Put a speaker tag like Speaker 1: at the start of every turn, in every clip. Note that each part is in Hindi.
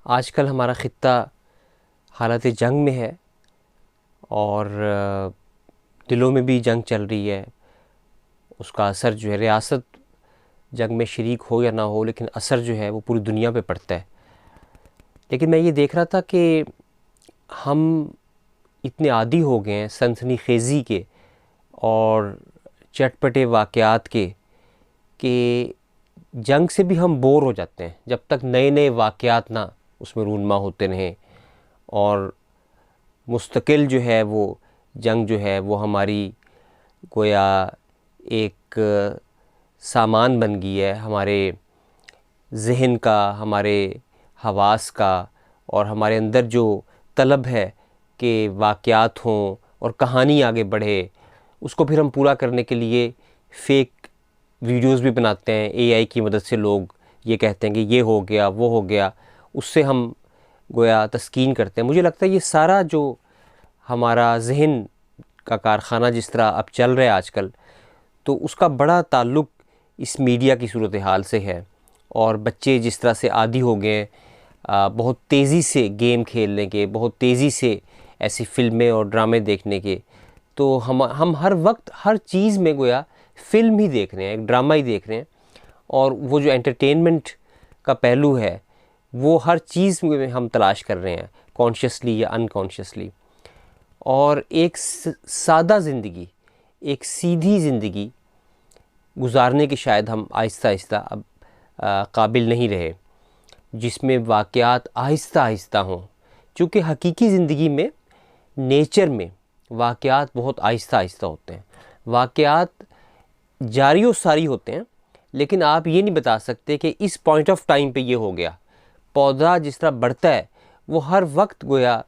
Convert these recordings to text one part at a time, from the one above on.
Speaker 1: आजकल हमारा ख़ित्ता हालत जंग में है और दिलों में भी जंग चल रही है। उसका असर जो है, रियासत जंग में शरीक हो या ना हो, लेकिन असर जो है वो पूरी दुनिया पे पड़ता है। लेकिन मैं ये देख रहा था कि हम इतने आदी हो गए हैं सनसनीखेज़ी के और चटपटे वाक़यात के कि जंग से भी हम बोर हो जाते हैं जब तक नए नए वाक़यात ना उसमें रूनमा होते रहें। और मुस्तकिल जो है वो जंग जो है वो हमारी गोया एक सामान बन गई है, हमारे ज़हन का, हमारे हवास का, और हमारे अंदर जो तलब है कि वाक़यात हों और कहानी आगे बढ़े, उसको फिर हम पूरा करने के लिए फ़ेक वीडियोस भी बनाते हैं। एआई की मदद से लोग ये कहते हैं कि ये हो गया, वो हो गया, उससे हम गोया तस्कीन करते हैं। मुझे लगता है ये सारा जो हमारा ज़हन का कारखाना जिस तरह अब चल रहा है आजकल, तो उसका बड़ा ताल्लुक़ इस मीडिया की सूरत हाल से है। और बच्चे जिस तरह से आदी हो गए हैं बहुत तेज़ी से गेम खेलने के, बहुत तेज़ी से ऐसी फ़िल्में और ड्रामे देखने के, तो हम हर वक्त हर चीज़ में गोया फ़िल्म ही देख रहे हैं, एक ड्रामा ही देख रहे हैं। और वो जो एंटरटेनमेंट का पहलू है वो हर चीज़ में हम तलाश कर रहे हैं, कॉन्शियसली या अनकॉन्शियसली। और एक सादा ज़िंदगी, एक सीधी ज़िंदगी गुजारने के शायद हम आहिस्ता आहिस्ता अब काबिल नहीं रहे, जिसमें वाक़यात आहिस्ता आहिस्ता हों। चूँकि हकीकी ज़िंदगी में, नेचर में वाक़यात बहुत आहिस्ता आहिस्ता होते हैं, वाक़यात जारी और सारी होते हैं, लेकिन आप ये नहीं बता सकते कि इस पॉइंट ऑफ टाइम पे ये हो गया। पौधा जिस तरह बढ़ता है वो हर वक्त गोया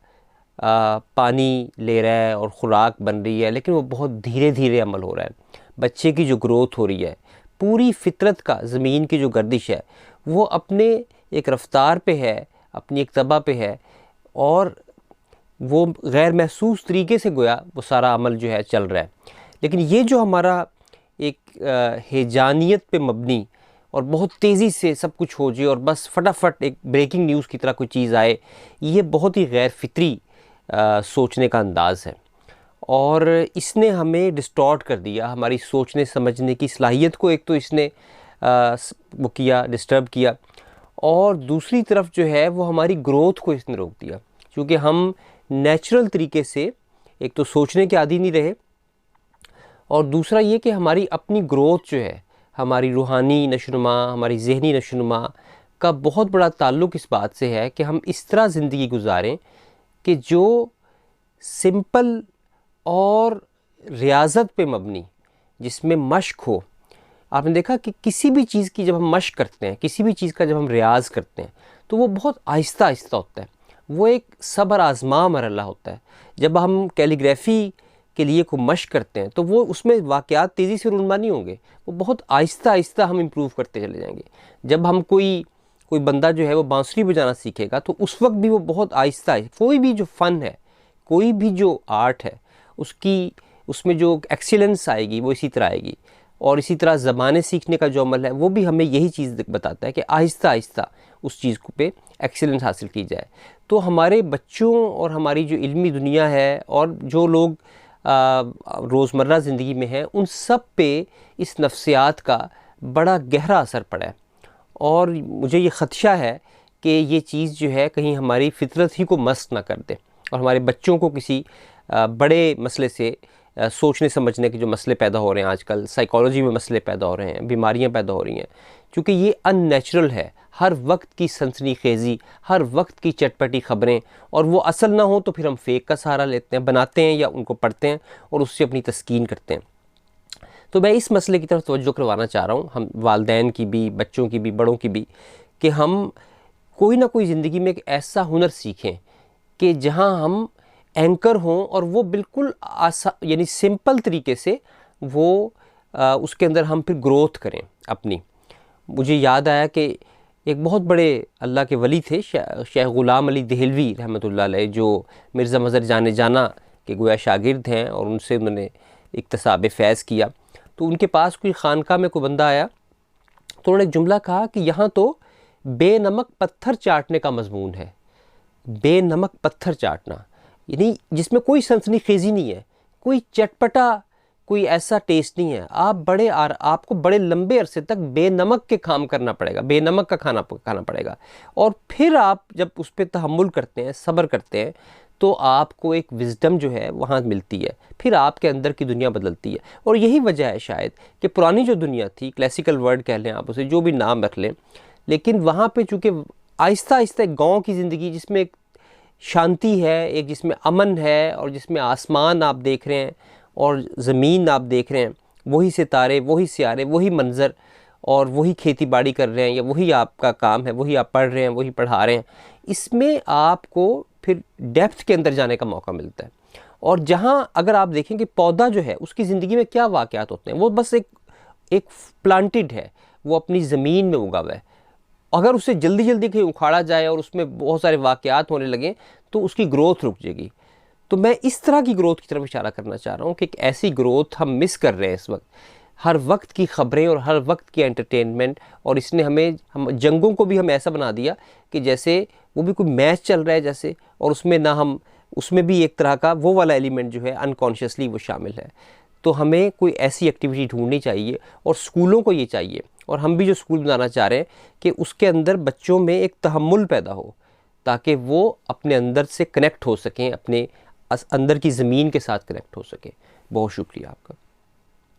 Speaker 1: पानी ले रहा है और ख़ुराक बन रही है, लेकिन वो बहुत धीरे धीरे अमल हो रहा है। बच्चे की जो ग्रोथ हो रही है, पूरी फितरत का ज़मीन की जो गर्दिश है वो अपने एक रफ्तार पे है, अपनी एक तबा पे है, और वो गैर महसूस तरीके से गोया वो सारा अमल जो है चल रहा है। लेकिन ये जो हमारा एक हेजानियत पे मबनी और बहुत तेज़ी से सब कुछ हो जाए और बस फटाफट एक ब्रेकिंग न्यूज़ की तरह कोई चीज़ आए, ये बहुत ही गैर फितरी सोचने का अंदाज़ है। और इसने हमें डिस्टॉर्ट कर दिया, हमारी सोचने समझने की सलाहियत को एक तो इसने वो किया, डिस्टर्ब किया, और दूसरी तरफ जो है वो हमारी ग्रोथ को इसने रोक दिया। क्योंकि हम नेचुरल तरीके से एक तो सोचने के आदी नहीं रहे, और दूसरा ये कि हमारी अपनी ग्रोथ जो है, हमारी रूहानी नशोनुमा, हमारी ज़हनी नशोनुमा का बहुत बड़ा ताल्लुक़ इस बात से है कि हम इस तरह ज़िंदगी गुजारें कि जो सिंपल और रियाज़त पे मबनी, जिसमें मश्क हो। आपने देखा कि किसी भी चीज़ की जब हम मश्क करते हैं, किसी भी चीज़ का जब हम रियाज़ करते हैं, तो वो बहुत आहिस्ता आहिस्ता होता है, वो एक सब्र आज़मा मरहला होता है। जब हम कैलीग्राफ़ी के लिए को मश्क करते हैं तो वो उसमें वाक़यात तेज़ी से रूनमा नहीं होंगे, वो बहुत आहिस्ता आहिस्ता हम इम्प्रूव करते चले जाएंगे। जब हम कोई बंदा जो है वो बांसुरी बजाना सीखेगा तो उस वक्त भी वो बहुत आहिस्ता, कोई भी जो फ़न है, कोई भी जो आर्ट है, उसमें जो एक्सीलेंस आएगी वो इसी तरह आएगी। और इसी तरह ज़बानें सीखने का जो अमल है वो भी हमें यही चीज़ बताता है कि आहिस्ता आहिस्ता उस चीज़ को पे एक्सीलेंस हासिल की जाए। तो हमारे बच्चों और हमारी जो इल्मी दुनिया है और जो लोग रोज़मर्रा ज़िंदगी में हैं, उन सब पे इस नफ्सियात का बड़ा गहरा असर पड़ा है। और मुझे ये ख़दशा है कि ये चीज़ जो है कहीं हमारी फितरत ही को मस्त ना कर दे और हमारे बच्चों को किसी बड़े मसले से, सोचने समझने के जो मसले पैदा हो रहे हैं आजकल, साइकोलॉजी में मसले पैदा हो रहे हैं, बीमारियां पैदा हो रही हैं, क्योंकि ये अननेचुरल है। हर वक्त की सनसनीखेज़ी, हर वक्त की चटपटी ख़बरें, और वो असल ना हो तो फिर हम फ़ेक का सहारा लेते हैं, बनाते हैं या उनको पढ़ते हैं और उससे अपनी तस्कीन करते हैं। तो मैं इस मसले की तरफ तवज्जो करवाना चाह रहा हूँ, हम वालिदैन की भी, बच्चों की भी, बड़ों की भी, कि हम कोई ना कोई ज़िंदगी में एक ऐसा हुनर सीखें कि जहाँ हम एंकर हों और वो बिल्कुल यानी सिंपल तरीके से वो उसके अंदर हम फिर ग्रोथ करें अपनी। मुझे याद आया कि एक बहुत बड़े अल्लाह के वली थे, शेख ग़ुलाम अली देहलवी रहमतुल्लाह अलैह, जो मिर्ज़ा मज़हर जाने जाना के गोया शागिर्द हैं, और उनसे उन्होंने इक्तसाब फ़ैज़ किया। तो उनके पास कोई ख़ानका में कोई बंदा आया तो उन्होंने एक जुमला कहा कि यहाँ तो बेनमक पत्थर चाटने का मजमून है। बेनमक पत्थर चाटना यानी जिसमें कोई सनसनीखेज़ी नहीं है, कोई चटपटा, कोई ऐसा टेस्ट नहीं है। आपको बड़े लंबे अरसे तक बेनमक के काम करना पड़ेगा, बेनमक का खाना पड़ेगा। और फिर आप जब उस पर तहम्मुल करते हैं, सब्र करते हैं, तो आपको एक विज़डम जो है वहाँ मिलती है, फिर आपके अंदर की दुनिया बदलती है। और यही वजह है शायद कि पुरानी जो दुनिया थी, क्लासिकल वर्ल्ड कह लें आप उसे, जो भी नाम रख लें, लेकिन वहाँ पे चूँकि आहिस्ता आहिस्ता गाँव की ज़िंदगी जिसमें एक शांति है, एक जिसमें अमन है, और जिसमें आसमान आप देख रहे हैं और ज़मीन आप देख रहे हैं, वही सितारे, वही सियारे, वही मंज़र, और वही खेती बाड़ी कर रहे हैं, या वही आपका काम है, वही आप पढ़ रहे हैं, वही पढ़ा रहे हैं, इसमें आपको फिर डेप्थ के अंदर जाने का मौका मिलता है। और जहाँ अगर आप देखें कि पौधा जो है उसकी ज़िंदगी में क्या वाक़यात होते हैं, वो बस एक प्लांटेड है, वो अपनी ज़मीन में उगा हुआ है। अगर उसे जल्दी जल्दी कहीं उखाड़ा जाए और उसमें बहुत सारे वाक़यात होने लगें तो उसकी ग्रोथ रुक जाएगी। तो मैं इस तरह की ग्रोथ की तरफ इशारा करना चाह रहा हूँ कि एक ऐसी ग्रोथ हम मिस कर रहे हैं इस वक्त। हर वक्त की ख़बरें और हर वक्त की एंटरटेनमेंट, और इसने हम जंगों को भी हम ऐसा बना दिया कि जैसे वो भी कोई मैच चल रहा है जैसे, और उसमें भी एक तरह का वो वाला एलिमेंट जो है अनकॉन्शियसली वो शामिल है। तो हमें कोई ऐसी एक्टिविटी ढूंढनी चाहिए, और स्कूलों को ये चाहिए, और हम भी जो स्कूल बनाना चाह रहे हैं, कि उसके अंदर बच्चों में एक तहम्मुल पैदा हो, ताकि वो अपने अंदर से कनेक्ट हो सकें, अपने अंदर की ज़मीन के साथ कनेक्ट हो सकें। बहुत शुक्रिया आपका।